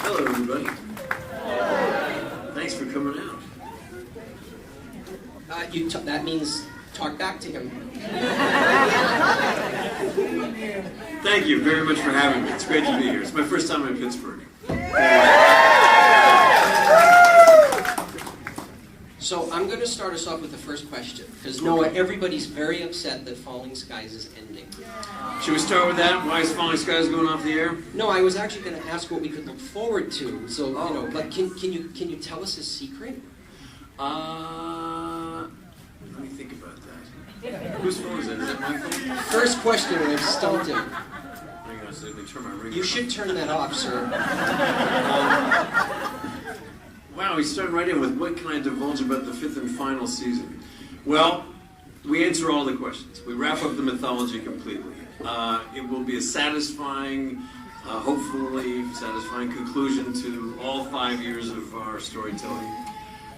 Hello, everybody. Thanks for coming out. That means talk back to him. Thank you very much for having me. It's great to be here. It's my first time in Pittsburgh. So I'm going to start us off with the first question, because Noah, everybody's very upset that Falling Skies is ending. Should we start with that? Why is Falling Skies going off the air? No, I was actually going to ask what we could look forward to. So, you know, like, can you tell us a secret? Let me think about that. Whose phone is it? Is it my phone? First question, and I've stumped him. Hang on a second, let me turn my ring You off. should turn that off, sir. Wow, he's starting right in with what can I divulge about the fifth and final season? Well, we answer all the questions. We wrap up the mythology completely. It will be a satisfying, hopefully satisfying conclusion to all 5 years of our storytelling.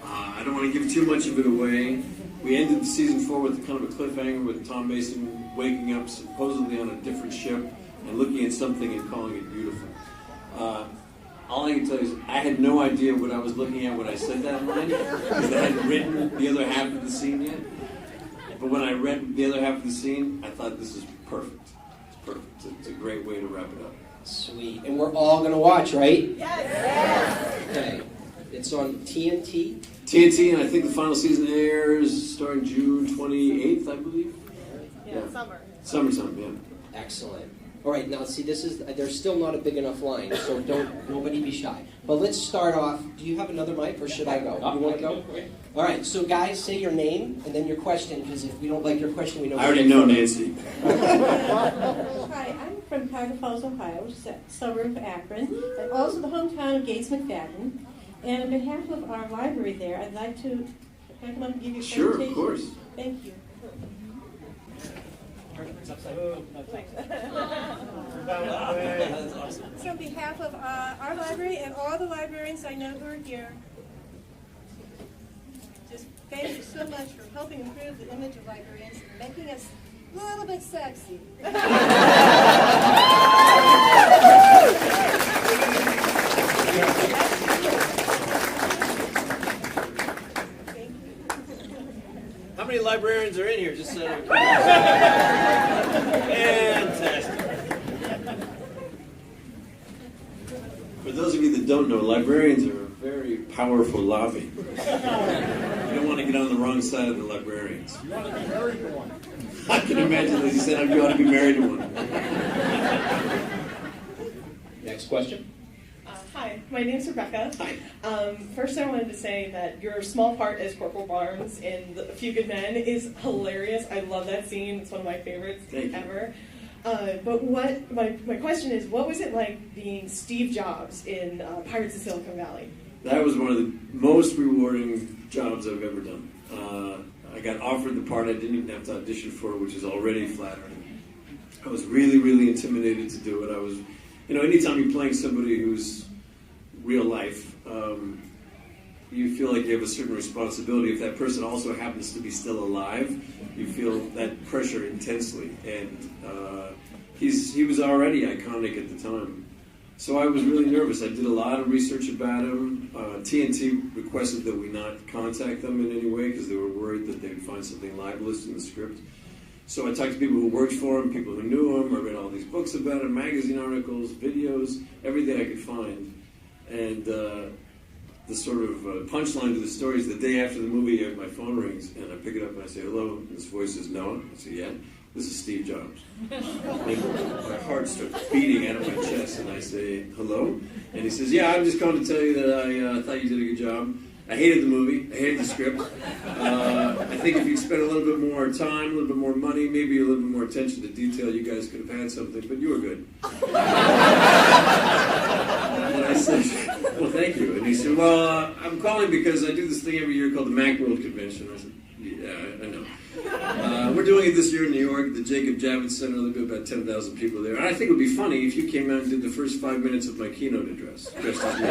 I don't want to give too much of it away. We ended the season 4 with kind of a cliffhanger with Tom Mason waking up supposedly on a different ship and looking at something and calling it beautiful. All I can tell you is I had no idea what I was looking at when I said that line, because I hadn't written the other half of the scene yet. But when I read the other half of the scene, I thought this is perfect. It's perfect. It's a great way to wrap it up. Sweet. And we're all going to watch, right? Yes! Okay. It's on TNT? TNT, and I think the final season airs starting June 28th, I believe. Yeah, summer. Summertime, yeah. Excellent. All right, now see, there's still not a big enough line, so nobody be shy. But let's start off. Do you have another mic, or should I go? You want to go? All right, so guys, say your name and then your question, because if we don't like your question, we know. I already know Nancy. Hi, I'm from Cuyahoga Falls, Ohio, which is a suburb of Akron, and also the hometown of Gates McFadden. And on behalf of our library there, I'd like to can I come up and give you a presentation? Sure, of course. Thank you. So on behalf of our library and all the librarians I know who are here, just thank you so much for helping improve the image of librarians and making us a little bit sexy. How many librarians are in here? Just so Fantastic. For those of you that don't know, librarians are a very powerful lobby. You don't want to get on the wrong side of the librarians. You want to be married to one. I can imagine, as you said, I want to be married to one. Next question. Hi, my name's Rebecca. Hi. First, I wanted to say that your small part as Corporal Barnes in A Few Good Men is hilarious. I love that scene. It's one of my favorites ever. But my question is, what was it like being Steve Jobs in Pirates of Silicon Valley? That was one of the most rewarding jobs I've ever done. I got offered the part I didn't even have to audition for, which is already flattering. I was really, really intimidated to do it. I was, anytime you're playing somebody who's real life, you feel like you have a certain responsibility. If that person also happens to be still alive, you feel that pressure intensely. And he was already iconic at the time. So I was really nervous. I did a lot of research about him. TNT requested that we not contact them in any way because they were worried that they would find something libelous in the script. So I talked to people who worked for him, people who knew him. I read all these books about him, magazine articles, videos, everything I could find. And the sort of punchline to the story is the day after the movie, my phone rings, and I pick it up and I say, hello, and this voice is Noah. I say, yeah, this is Steve Jobs. And my heart starts beating out of my chest, and I say, hello? And he says, yeah, I'm just calling to tell you that I thought you did a good job. I hated the movie. I hated the script. I think if you'd spent a little bit more time, a little bit more money, maybe a little bit more attention to detail, you guys could have had something, but you were good. And I said, well, thank you. And he said, well, I'm calling because I do this thing every year called the Macworld Convention. I said, yeah, I know. We're doing it this year in New York, the Jacob Javits Center. There'll be about 10,000 people there. And I think it would be funny if you came out and did the first 5 minutes of my keynote address. Just as me.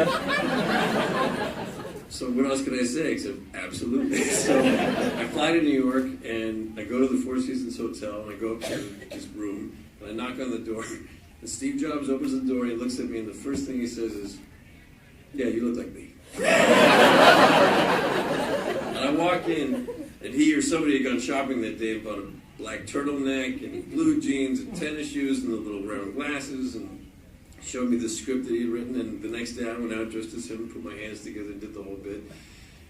So what else can I say except absolutely? So I fly to New York, and I go to the Four Seasons Hotel, and I go up to his room, and I knock on the door. And Steve Jobs opens the door, and he looks at me, and the first thing he says is, Yeah, you look like me. And I walk in, and he or somebody had gone shopping that day and bought a black turtleneck and blue jeans and tennis shoes and the little round glasses and showed me the script that he'd written. And the next day I went out dressed as him, put my hands together and did the whole bit.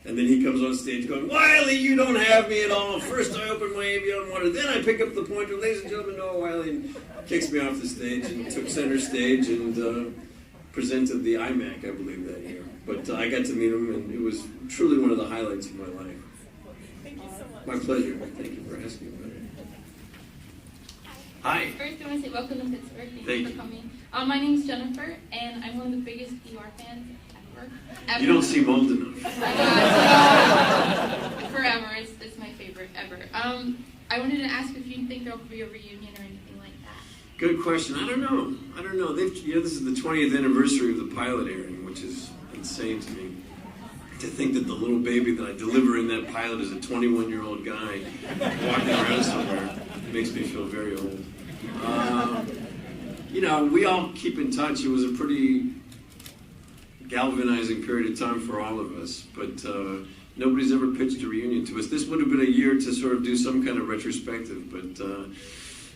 And then he comes on stage going, Wiley, you don't have me at all. First I open my avion water, then I pick up the pointer. Ladies and gentlemen, Noah Wiley, and kicks me off the stage and took center stage and presented the IMAC, I believe, that year. But I got to meet him, and it was truly one of the highlights of my life. Thank you so much. My pleasure. Thank you for asking about it. Hi. First, I want to say welcome to Pittsburgh. Thank you you. for coming. My name's Jennifer, and I'm one of the biggest ER fans ever. You don't seem old enough. Forever. It's my favorite ever. I wanted to ask if you think there'll be a reunion or anything like that. Good question. I don't know. This is the 20th anniversary of the pilot airing, which is insane to me. To think that the little baby that I deliver in that pilot is a 21-year-old guy walking around somewhere makes me feel very old. We all keep in touch. It was a pretty galvanizing period of time for all of us, but nobody's ever pitched a reunion to us. This would have been a year to sort of do some kind of retrospective, but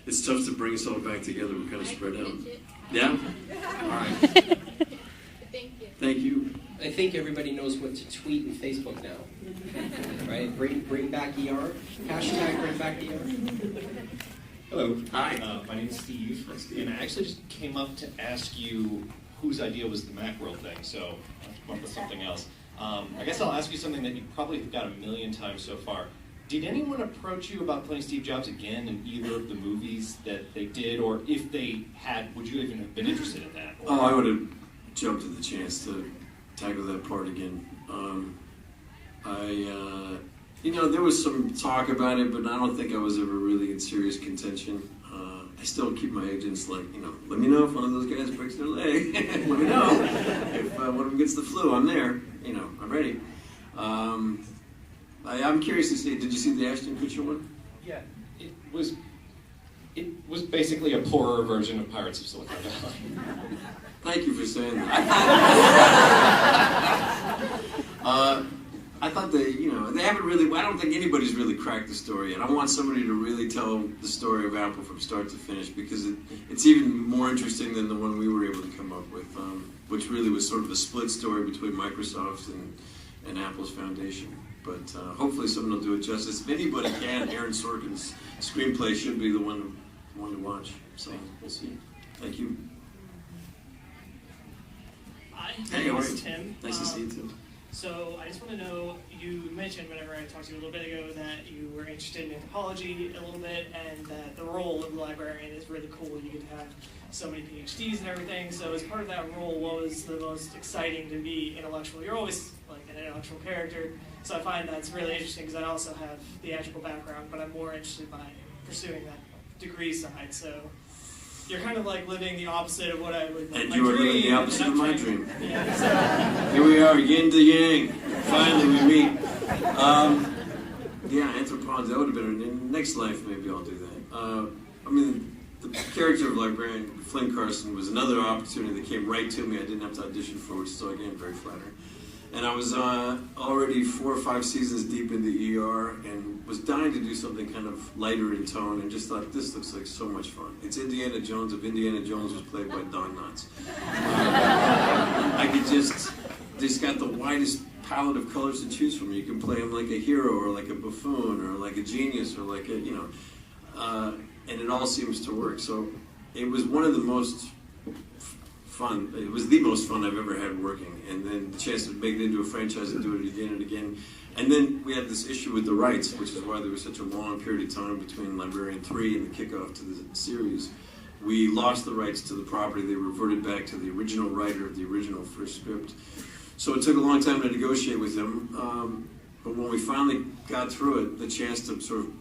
it's tough to bring us all back together. We're kind of spread out. Yeah? All right. Thank you. Thank you. I think everybody knows what to tweet and Facebook now, right? Bring back ER. Hashtag bring back ER. Hello. Hi. My name is Steve, and I actually just came up to ask you whose idea was the Macworld thing, so I'll come up with something else. I guess I'll ask you something that you probably have got a million times so far. Did anyone approach you about playing Steve Jobs again in either of the movies that they did, or if they had, would you even have been interested in that? Oh, I would have jumped at the chance to tackle that part again. There was some talk about it, but I don't think I was ever really in serious contention. I still keep my agents let me know if one of those guys breaks their leg. Let me know if one of them gets the flu. I'm there. I'm ready. I'm curious to see. Did you see the Ashton Kutcher one? Yeah, it was basically a poorer version of Pirates of Silicon Valley. Thank you for saying that. I thought they haven't really. I don't think anybody's really cracked the story yet. I want somebody to really tell the story of Apple from start to finish, because it's even more interesting than the one we were able to come up with, which really was sort of a split story between Microsoft and Apple's foundation. But hopefully someone will do it justice. If anybody can, Aaron Sorkin's screenplay should be the one to watch. So we'll see. Thank you. Hi, Hey, my name how are is you? Tim. Nice to see you too. So I just want to know, you mentioned whenever I talked to you a little bit ago that you were interested in anthropology a little bit, and that the role of the librarian is really cool. You get to have so many PhDs and everything. So as part of that role, what was the most exciting to be intellectual? You're always like an intellectual character, so I find that's really interesting because I also have the theatrical background, but I'm more interested by pursuing that degree side. So you're kind of like living the opposite of what I would like. And my you are dream, living the opposite and of I'm my trying- dream. Yeah, so, Here we are, yin to yang. Finally, we meet. Anthropology, that would have been in next life, maybe I'll do that. The character of librarian Flynn Carson was another opportunity that came right to me. I didn't have to audition for, which is, so again, very flattering. And I was already 4 or 5 seasons deep into ER and was dying to do something kind of lighter in tone, and just thought, this looks like so much fun. It's Indiana Jones if Indiana Jones was played by Don Knotts. I could just got the widest palette of colors to choose from. You can play him like a hero or like a buffoon or like a genius or like a, and it all seems to work. So it was one of the most fun. It was the most fun I've ever had working. And then the chance to make it into a franchise and do it again and again. And then we had this issue with the rights, which is why there was such a long period of time between Librarian 3 and the kickoff to the series. We lost the rights to the property. They reverted back to the original writer of the original first script. So it took a long time to negotiate with him. But when we finally got through it, the chance to sort of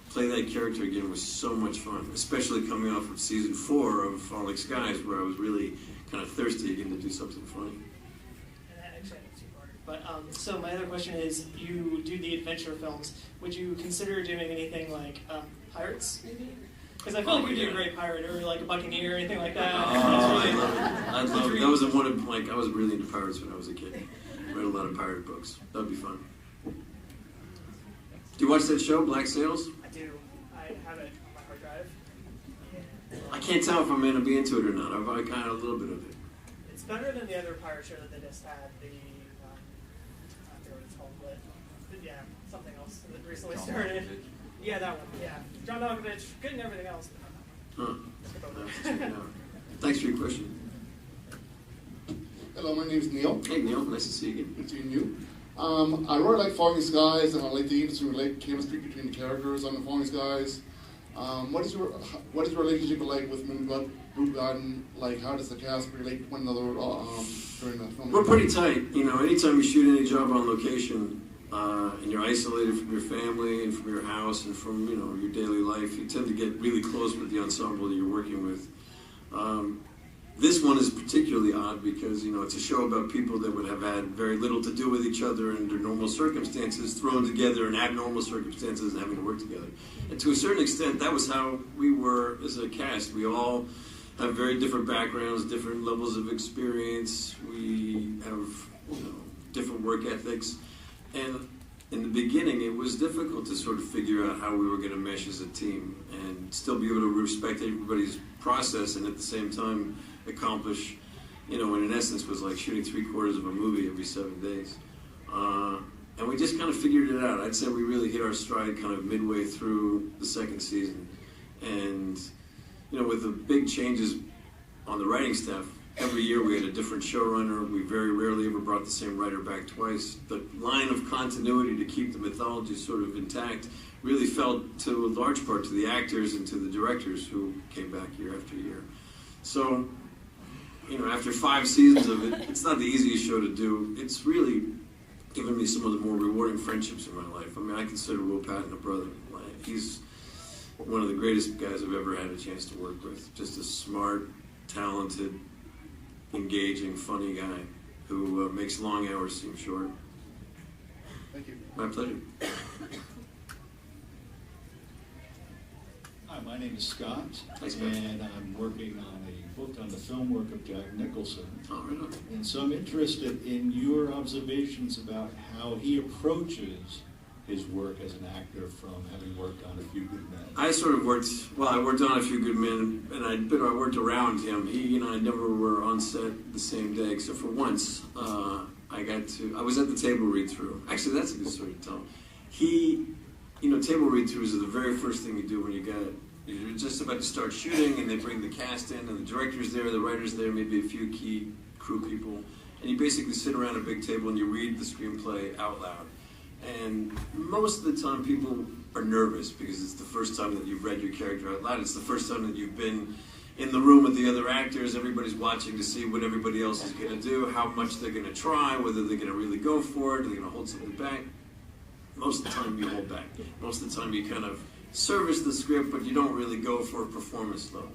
play that character again was so much fun, especially coming off of season 4 of Falling Skies, where I was really kind of thirsty again to do something funny. And that actually has a two-parter. But so my other question is, you do the adventure films. Would you consider doing anything like Pirates, maybe? Because I feel like you'd be a great pirate, or like a buccaneer, or anything like that. Oh, I love it. I love it. That was one of, like, I was really into pirates when I was a kid. Read a lot of pirate books. That would be fun. Do you watch that show, Black Sails? I do. I have it on my hard drive. I can't tell if I'm going to be into it or not. I've got a little bit of it. It's better than the other pirate show that they just had. I forget what it's called, but yeah, something else that recently started. Yeah, that one. Yeah, John Malkovich, good and everything else. Huh. Thanks for your question. Hello, my name is Neil. Hey, Neil. Nice to see you again. Good seeing you. I really like Falling Skies, and I like the interrelated chemistry between the characters on the Falling Skies. What is your relationship like with Blue Garden? Like, how does the cast relate to one another during the film? We're pretty tight. You know, anytime you shoot any job on location, and you're isolated from your family and from your house and from, you know, your daily life, you tend to get really close with the ensemble that you're working with. This one is particularly odd because, you know, it's a show about people that would have had very little to do with each other under normal circumstances, thrown together in abnormal circumstances and having to work together. And to a certain extent, that was how we were as a cast. We all have very different backgrounds, different levels of experience. We have, you know, different work ethics. And in the beginning, it was difficult to sort of figure out how we were going to mesh as a team and still be able to respect everybody's process and at the same time accomplish, you know, and in essence was like shooting 3/4 of a movie every 7 days. And we just kind of figured it out. I'd say we really hit our stride kind of midway through the second season. And, you know, with the big changes on the writing staff, every year we had a different showrunner. We very rarely ever brought the same writer back twice. The line of continuity to keep the mythology sort of intact really fell to a large part to the actors and to the directors who came back year after year. So, you know, after 5 seasons of it, it's not the easiest show to do. It's really given me some of the more rewarding friendships in my life. I mean, I consider Will Patton a brother. He's one of the greatest guys I've ever had a chance to work with. Just a smart, talented, engaging, funny guy who makes long hours seem short. Thank you. My pleasure. Hi, my name is Scott, Hi, Scott. and I'm working on a book on the film work of Jack Nicholson. Oh, right on. And so I'm interested in your observations about how he approaches his work as an actor from having worked on A Few Good Men. I sort of worked, well, I worked on A Few Good Men, and I worked around him. He and I never were on set the same day, except for once. I was at the table read-through. Actually, that's a good story to tell. You know, table read-throughs are the very first thing you do when you're just about to start shooting, and they bring the cast in, and the director's there, the writer's there, maybe a few key crew people, and you basically sit around a big table and you read the screenplay out loud. And most of the time people are nervous because it's the first time that you've read your character out loud. It's the first time that you've been in the room with the other actors. Everybody's watching to see what everybody else is going to do, how much they're going to try, whether they're going to really go for it, are they going to hold something back. Most of the time you hold back. Most of the time you kind of service the script, but you don't really go for a performance level.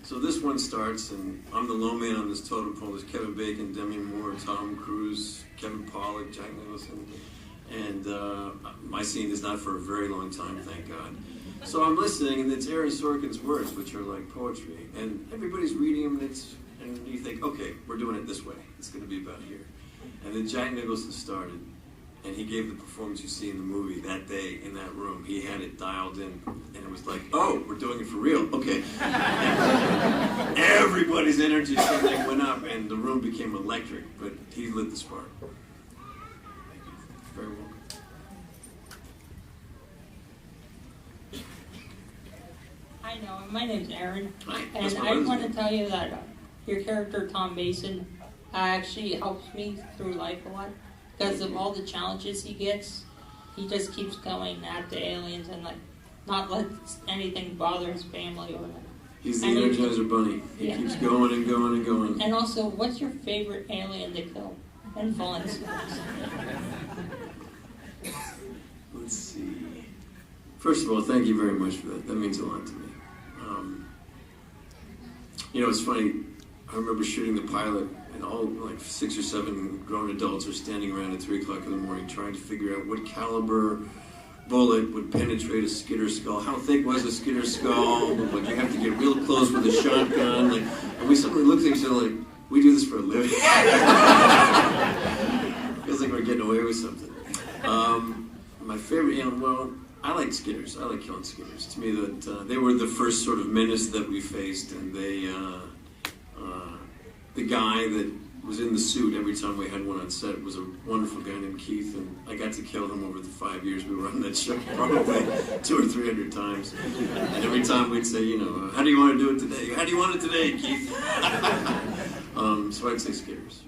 So this one starts, and I'm the low man on this totem pole. There's Kevin Bacon, Demi Moore, Tom Cruise, Kevin Pollak, Jack Nicholson. And my scene is not for a very long time, thank God. So I'm listening, and it's Aaron Sorkin's words, which are like poetry. And everybody's reading them, and you think, okay, we're doing it this way. It's going to be about here. And then Jack Nicholson started, and he gave the performance you see in the movie that day in that room. He had it dialed in, and it was like, oh, we're doing it for real. Okay. Everybody's energy suddenly went up, and the room became electric, but he lit the spark. Very welcome. Hi, Noah. My name's Aaron. Hi. And I want to tell you that your character, Tom Mason, actually helps me through life a lot. Because of all the challenges he gets, he just keeps going after aliens and not let anything bother his family or He's the Energizer Bunny. He keeps going and going and going. And also, what's your favorite alien to kill and Fallen Skies? Let's see. First of all, thank you very much for that. That means a lot to me. You know, it's funny. I remember shooting the pilot, and all like 6 or 7 grown adults are standing around at 3 o'clock in the morning trying to figure out what caliber bullet would penetrate a skitter skull. How thick was a skitter skull? Like, you have to get real close with a shotgun. Like, and we suddenly looked at each other like, we do this for a living. Feels like we're getting away with something. My favorite, well, I like skitters. I like killing skitters. To me, that they were the first sort of menace that we faced, and they, the guy that was in the suit every time we had one on set was a wonderful guy named Keith, and I got to kill him over the 5 years we were on that show, probably 200 or 300 times. And every time we'd say, how do you want to do it today? How do you want it today, Keith? So I'd say skitters.